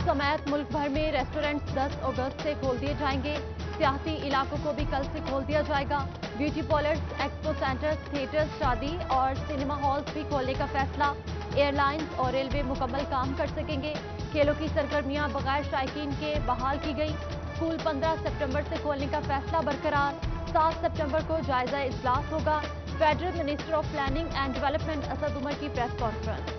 समेत मुल्क भर में रेस्टोरेंट्स 10 अगस्त से खोल दिए जाएंगे। सियासी इलाकों को भी कल से खोल दिया जाएगा। Beauty parlours, expo centres, theatres, शादी और सिनेमा हॉल्स भी खोलने का फैसला। एयरलाइंस और रेलवे मुकम्मल काम कर सकेंगे। खेलों की सरगर्मियां बगैर शायकीन के बहाल की गई। स्कूल 15 सितंबर से खोलने का फैसला बरकरार। 7 सितंबर को जायजा इजलास होगा। Federal minister of planning and development Asad Umar की प्रेस कॉन्फ्रेंस।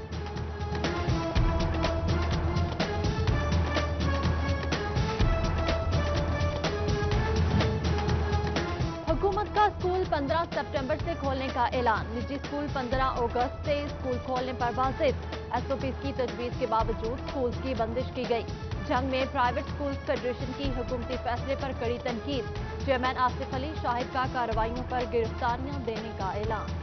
हुकूमत का स्कूल 15 सितंबर से खोलने का ऐलान। निजी स्कूल 15 अगस्त से स्कूल खोलने पर वाजिद। एसओपी की तजवीज के बावजूद स्कूल की बंदिश की गई। जंग में प्राइवेट स्कूल फेडरेशन की हुकूमती फैसले पर कड़ी तनकीद। चेयरमैन आसिफ अली शाहिद का कार्रवाइयों पर गिरफ्तारियां देने का ऐलान।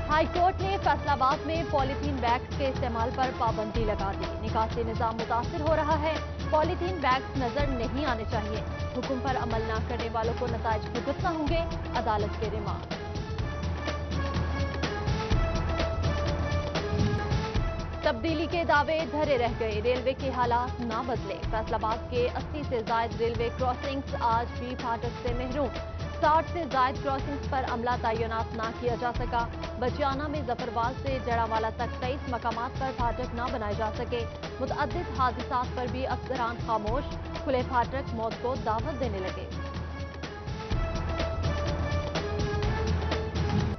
हाई कोर्ट ने फैसलाबाद में पॉलीथीन बैग्स के इस्तेमाल पर पाबंदी लगा दी। निकासी निजाम मुतासिर हो रहा है। पॉलीथीन बैग्स नजर नहीं आने चाहिए। हुक्म पर अमल न करने वालों को नताइज भुगतना होंगे। अदालत के रिमांड। तब्दीली के दावे धरे रह गए। रेलवे के हालात ना बदले। फैसलाबाद के 80 से जायद रेलवे क्रॉसिंग्स आज भी फाटक से महरूम। 60 से जायद क्रॉसिंग्स पर अमला तैनात ना किया जा सका। बचियाना में जफरवाल से जड़ावाला तक 23 मकामात पर फाटक ना बनाए जा सके। मुतअद्दिद हादसात पर भी अफसरान खामोश। खुले फाटक मौत को दावत देने लगे।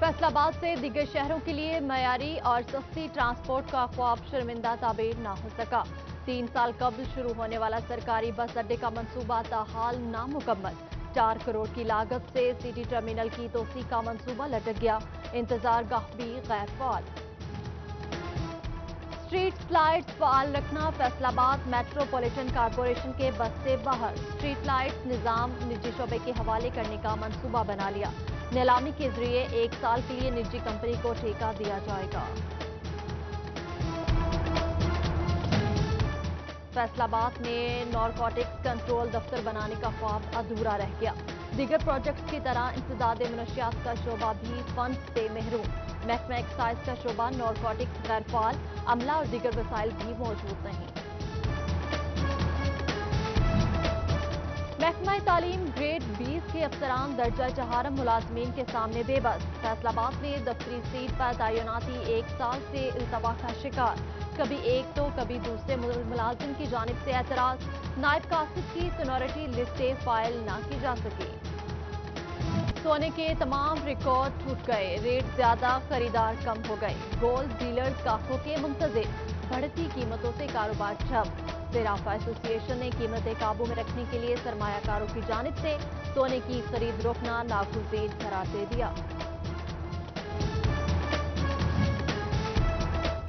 फैसलाबाद से दीगर शहरों के लिए मयारी और सस्ती ट्रांसपोर्ट का ख्वाब शर्मिंदा ताबीर ना हो सका। 3 साल कबल शुरू होने वाला सरकारी बस अड्डे का मंसूबा ताहाल नामुकम्मल। 4 करोड़ की लागत से सिटी टर्मिनल की तोसी का मंसूबा लटक गया। इंतजार गाह भी गैर फाल। स्ट्रीट लाइट्स फाल रखना। फैसलाबाद मेट्रोपॉलिटन कॉरपोरेशन के बस से बाहर। स्ट्रीट लाइट्स निजाम निजी शोबे के हवाले करने का मंसूबा बना लिया। नीलामी के जरिए 1 साल के लिए निजी कंपनी को ठेका दिया जाएगा। फैसलाबाद में नारकोटिक्स कंट्रोल दफ्तर बनाने का ख्वाब अधूरा रह गया। दीगर प्रोजेक्ट्स की तरह इंसदाद मुनशियात का शोबा भी फंड से महरूम। महकमा एक्साइज का शोबा नारकोटिक्स गैर फाल। अमला और दीगर वसाइल भी मौजूद नहीं। महकमा तालीम ग्रेड 20 के अफसरान दर्जा चहारम मुलाजमीन के सामने बेबस। फैसलाबाद में दफ्तरी सीट पर तैनाती 1 साल से इल्तवा का शिकार। कभी एक तो कभी दूसरे मुलाजिम की जानिब से एतराज। नायब कासिद की सोनोरिटी लिस्टें फाइल ना की जा सकी। सोने के तमाम रिकॉर्ड टूट गए। रेट ज्यादा, खरीदार कम हो गए। गोल्ड डीलर्स गाहकों के मुंतजिर। बढ़ती कीमतों से कारोबार ठप। सेराफा एसोसिएशन ने कीमतें काबू में रखने के लिए सरमायाकारों की जानिब से सोने की खरीद रोकना नागुज़ीर करार दे दिया।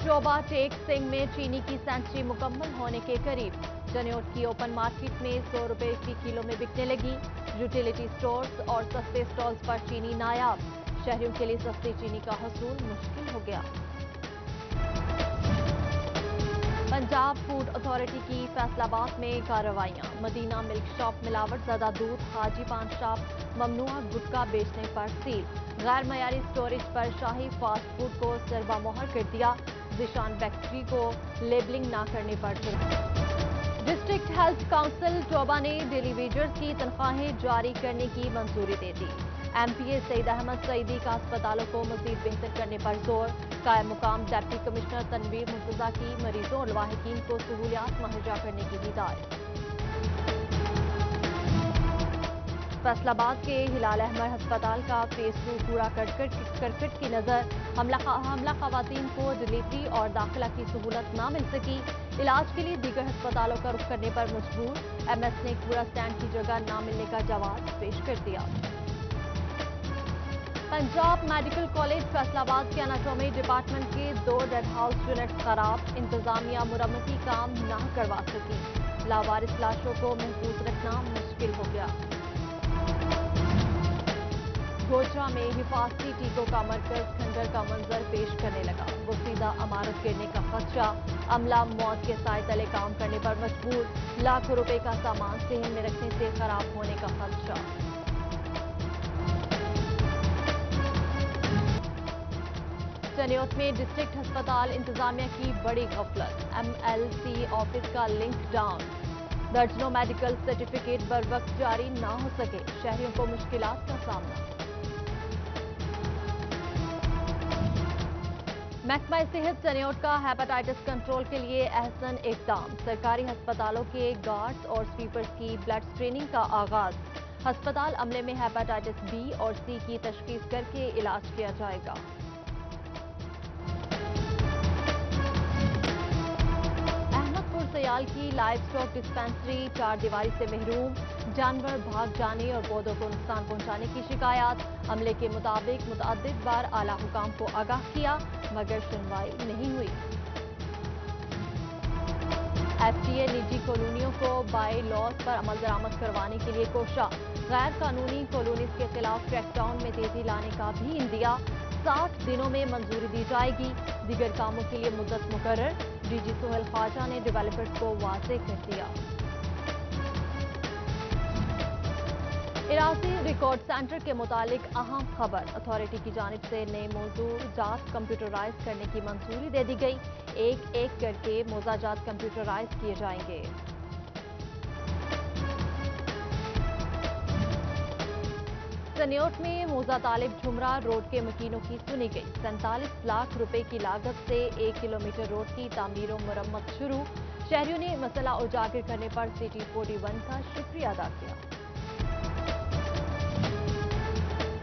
शोभा टेक सिंह में चीनी की सेंचुरी मुकम्मल होने के करीब। जनेऊट की ओपन मार्केट में 100 रुपए फी किलो में बिकने लगी। यूटिलिटी स्टोर्स और सस्ते स्टॉल्स पर चीनी नायाब। शहरियों के लिए सस्ती चीनी का हसूल मुश्किल हो गया। पंजाब फूड अथॉरिटी की फैसलाबाद में कार्रवाइयां। मदीना मिल्क शॉप मिलावट ज़्यादा दूध, हाजी पान शॉप ममनुआ गुटखा बेचने पर सील। गैर मयारी स्टोरेज पर शाही फास्ट फूड को सरबा मोहर कर दिया। जिशान फैक्ट्री को लेबलिंग न करने पर जुर्माना। डिस्ट्रिक्ट हेल्थ काउंसिल टोबा ने डेली वेजर्स की तनख्वाहें जारी करने की मंजूरी दे दी। एमपीए सईद अहमद सईदी का अस्पतालों को मजीद बेहतर करने पर जोर। कायम मुकाम डिप्टी कमिश्नर तनवीर मुर्तजा की मरीजों और लवाहिकीन को सहूलियात मुहैया करने की हिदायत। फैसलाबाद के हिलाल अहमद अस्पताल का फेस 2 कूड़ा करकट की नजर। हमला खवातीन को डिलीवरी और दाखिला की सहूलत ना मिल सकी। इलाज के लिए दीगर अस्पतालों का रुख करने पर मजबूर। एमएस ने कूड़ा स्टैंड की जगह ना मिलने का जवाब पेश कर दिया। पंजाब मेडिकल कॉलेज फैसलाबाद के एनाटॉमी डिपार्टमेंट के 2 डेड हाउस यूनिट खराब। इंतजामिया मुरम्मती काम ना करवा सकी। लावारिस लाशों को महफूज रखना मुश्किल हो गया। गोचरा में हिफाजती टीकों का मरकज खंडर का मंजर पेश करने लगा। बुसीदा इमारत गिरने का खदशा। अमला मौत के साए तले काम करने पर मजबूर। लाखों रुपए का सामान सेहन में रखने से खराब होने का खदशा। चनियोट में डिस्ट्रिक्ट अस्पताल इंतजामिया की बड़ी गफलत, MLC ऑफिस का लिंक डाउन। दर्जनों मेडिकल सर्टिफिकेट बर वक्त जारी ना हो सके, शहरियों को मुश्किलात का सामना। महकमा सेहत चनियोट का हेपेटाइटिस कंट्रोल के लिए अहसन इकदाम, सरकारी अस्पतालों के गार्ड्स और स्वीपर्स की ब्लड स्क्रीनिंग का आगाज। अस्पताल अमले में हेपेटाइटिस B और C की तशखीस करके इलाज किया जाएगा। अहमदपुर सयाल की लाइव स्टॉक डिस्पेंसरी चार दीवारी से महरूम, जानवर भाग जाने और पौधों को नुकसान पहुंचाने की शिकायत। अमले के मुताबिक मुतअद्दिद बार आला हुकाम को आगाह किया मगर सुनवाई नहीं हुई। FTA निजी कॉलोनियों को बाई लॉज पर अमल दरामद करवाने के लिए कोशा, गैर कानूनी कॉलोनीज के खिलाफ क्रैकडाउन में तेजी लाने का भी इंदिया। 60 दिनों में मंजूरी दी जाएगी, दीगर कामों के लिए मुद्दत मुकर्रर। DG सोहेल ख्वाजा ने डेवलपर्स को वाज़ेह कर दिया। इरासी रिकॉर्ड सेंटर के मुतालिक अहम खबर, अथॉरिटी की जानिब से नए मौजू जात कंप्यूटराइज करने की मंजूरी दे दी गई। एक एक करके मौजाजात कंप्यूटराइज किए जाएंगे। चनियोट में मौजा तालिब झुमरा रोड के मकीनों की सुनी गई। 47 लाख रुपए की लागत से 1 किलोमीटर रोड की तामीर और मरम्मत शुरू। शहरियों ने मसला उजागर करने पर सिटी 41 का शुक्रिया अदा किया।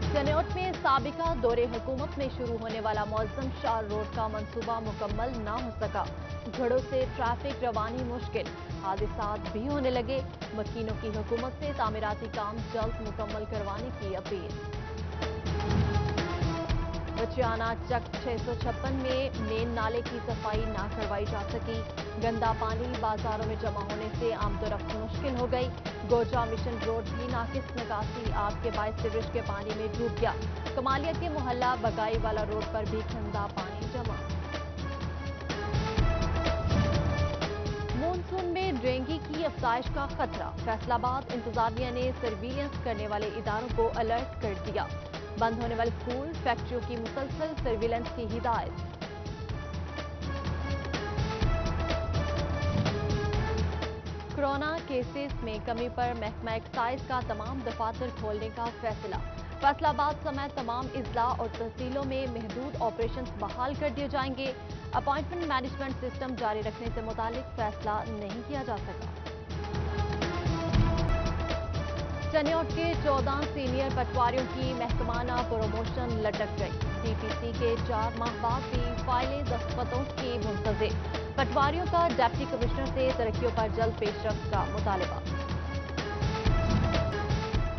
चनियोट में साबिका दौरे हुकूमत में शुरू होने वाला मौज़म शाह रोड का मंसूबा मुकम्मल ना हो सका, घड़ों से ट्रैफिक रवानी मुश्किल, हादसात भी होने लगे। मकीनों की हुकूमत से तामीराती काम जल्द मुकम्मल करवाने की अपील। बचियाना चक 656 में मेन नाले की सफाई ना करवाई जा सकी, गंदा पानी बाजारों में जमा होने से आमदोरफ्त मुश्किल हो गई। गोजा मिशन रोड भी नाकिस निकासी आग के बायस सीवरेज के पानी में डूब गया। कमालिया के मोहल्ला बगाई वाला रोड पर भी गंदा पानी जमा। मॉनसून में डेंगू की अफजाइश का खतरा, फैसलाबाद इंतजामिया ने सर्विलेंस करने वाले इदारों को अलर्ट कर दिया। बंद होने वाले स्कूल फैक्ट्रियों की मुसलसल सर्विलेंस की हिदायत। कोरोना केसेस में कमी पर महकमा एक्साइज का तमाम दफातर खोलने का फैसला। फैसलाबाद समेत तमाम इजला और तहसीलों में महदूद ऑपरेशंस बहाल कर दिए जाएंगे। अपॉइंटमेंट मैनेजमेंट सिस्टम जारी रखने से मुतालिक फैसला नहीं किया जा सका। चनियोट के 14 सीनियर पटवारियों की महकमाना प्रोमोशन लटक गई। DPC के 4 माह बाद भी फाइलें दस्तखतों की मुंतज़िर। पटवारियों का डिप्टी कमिश्नर से तरक्कियों पर जल्द पेशरफ्त का मुतालबा।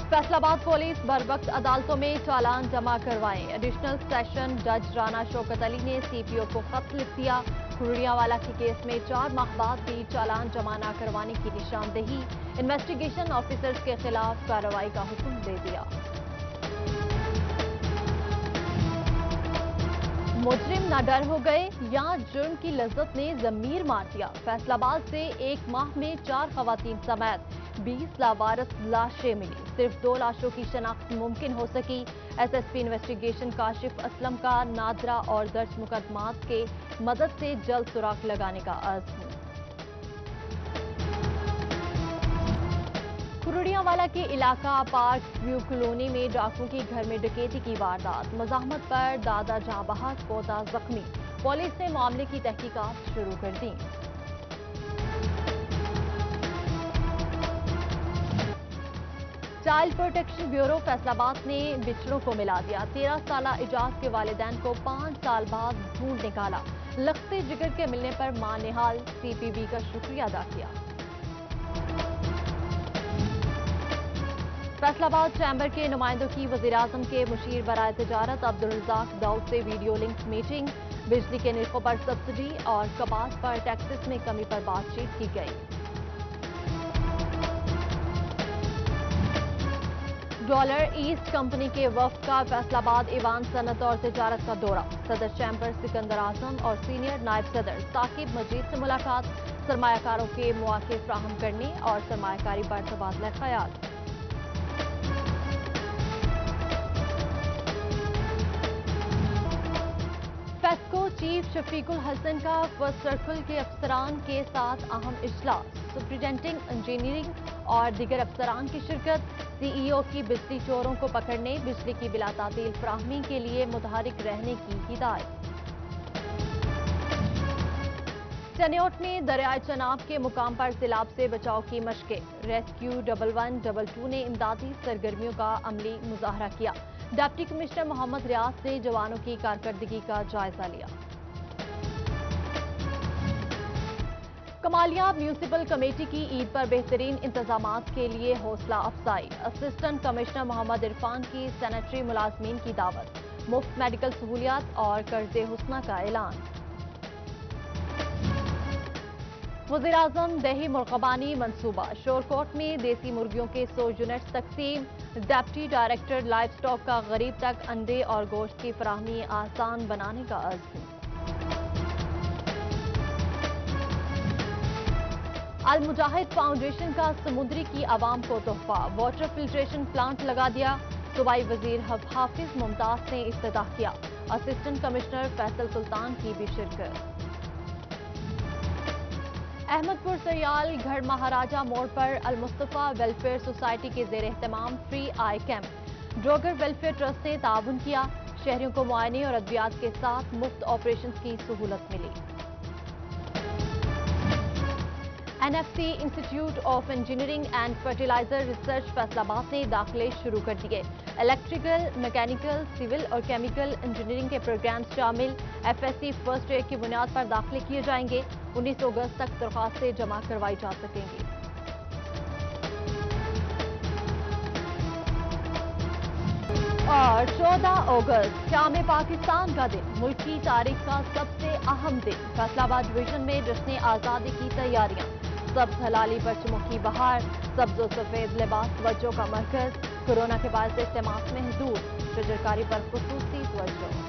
फैसलाबाद पुलिस बर वक्त अदालतों में चालान जमा करवाएं। एडिशनल सेशन जज राना शौकत अली ने CPO को खत लिख दिया। खुरड़ियावाला के केस में 4 माह बाद भी चालान जमा न करवाने की निशानदेही। इन्वेस्टिगेशन ऑफिसर्स के खिलाफ कार्रवाई का हुक्म दे दिया। मुजरिम न डर हो गए, यहाँ जुर्म की लज्जत ने जमीर मार दिया। फैसलाबाद से 1 माह में 4 खवातीन समेत 20 लावारिस लाशें मिली। सिर्फ 2 लाशों की शनाख्त मुमकिन हो सकी। SSP इन्वेस्टिगेशन काशिफ असलम का नादरा और दर्ज मुकदमात के मदद से जल्द सुराग लगाने का अज़्म। खुरड़ियावाला के इलाका पार्क व्यू कॉलोनी में डाकुओं की घर में डकैती की वारदात। मज़ाहमत पर दादा जहां बहक, पोता जख्मी। पुलिस ने मामले की तहकीकात शुरू कर दी। चाइल्ड प्रोटेक्शन ब्यूरो फैसलाबाद ने बिछड़ों को मिला दिया। 13 साला इजाज के वालिदैन को 5 साल बाद ढूंढ निकाला। लख्ते जिगर के मिलने पर मां निहाल CPB का शुक्रिया अदा किया। फैसलाबाद चैम्बर के नुमाइंदों की वज़ीर-ए-आज़म के मुशीर बराए तिजारत अब्दुल रज़ाक दाऊद से वीडियो लिंक मीटिंग। बिजली के निर्खों पर सब्सिडी और कपास पर टैक्सेस में कमी पर बातचीत की गई। डॉलर ईस्ट कंपनी के वफ्द का फैसलाबाद ईवान सनत और तिजारत का दौरा। सदर चैम्बर सिकंदर आजम और सीनियर नायब सदर साकिब मजीद से मुलाकात। सरमायाकारों के मौके फ्राहम करने और सरमायाकारी पर तबादला ख्याल। چیف شفیق الحسن کا فرسٹ سرکل کے افسران کے ساتھ اہم اجلاس، سپرنٹینڈنٹ انجینئرنگ اور دیگر افسران کی شرکت، سی ای او کی بجلی چوروں کو پکڑنے، بجلی کی بلا تعطیل فراہمی کے لیے متحرک رہنے کی ہدایت۔ چنیوٹ میں دریائے چناب کے مقام پر سیلاب سے بچاؤ کی مشقیں، ریسکیو 1112 نے امدادی سرگرمیوں کا عملی مظاہرہ کیا، ڈپٹی کمشنر محمد ریاض نے جوانوں کی کارکردگی کا جائزہ لیا۔ کمالیاب میونسپل کمیٹی کی عید پر بہترین انتظامات کے لیے حوصلہ افزائی، اسسٹنٹ کمشنر محمد عرفان کی سینیٹری ملازمین کی دعوت، مفت میڈیکل سہولیات اور قرض حسنہ کا اعلان۔ وزیراعظم دیہی مرغبانی منصوبہ، شورکوٹ میں دیسی مرغیوں کے 100 یونٹس تقسیم، ڈپٹی ڈائریکٹر لائف سٹاک کا غریب تک انڈے اور گوشت کی فراہمی آسان بنانے کا عزم۔ المجاہد فاؤنڈیشن کا سمندری کی عوام کو تحفہ، واٹر فلٹریشن پلانٹ لگا دیا، صوبائی وزیر حافظ ممتاز نے افتتاح کیا، اسسٹنٹ کمشنر فیصل سلطان کی بھی شرکت۔ احمد پور سریال گھر مہاراجہ موڑ پر المصطفیٰ ویلفیئر سوسائٹی کے زیر اہتمام فری آئی کیمپ، ڈروگر ویلفیئر ٹرسٹ نے تعاون کیا، شہریوں کو معائنے اور ادویات کے ساتھ مفت آپریشنز کی سہولت ملی۔ N F C institute of engineering and fertilizer research Faisalabad نے داخلے شروع کر دیے، الیکٹریکل، میکینیکل، سول اور کیمیکل انجینئرنگ کے پروگرامز شامل، F S C first year کی بنیاد پر داخلے کیے جائیں گے، 19 اگست تک درخواستیں جمع کروائی جا سکیں گی۔ اور 14 اگست شام پاکستان کا دن، ملک کی تاریخ کا سب سے اہم دن، فیصل آباد ڈویژن میں جشن آزادی کی تیاریاں، سبز ہلالی پرچموں کی بہار، سبز و سفید لباس توجہ کا مرکز، کورونا کے باعث اجتماعات محدود، شجرکاری پر خصوصی توجہ۔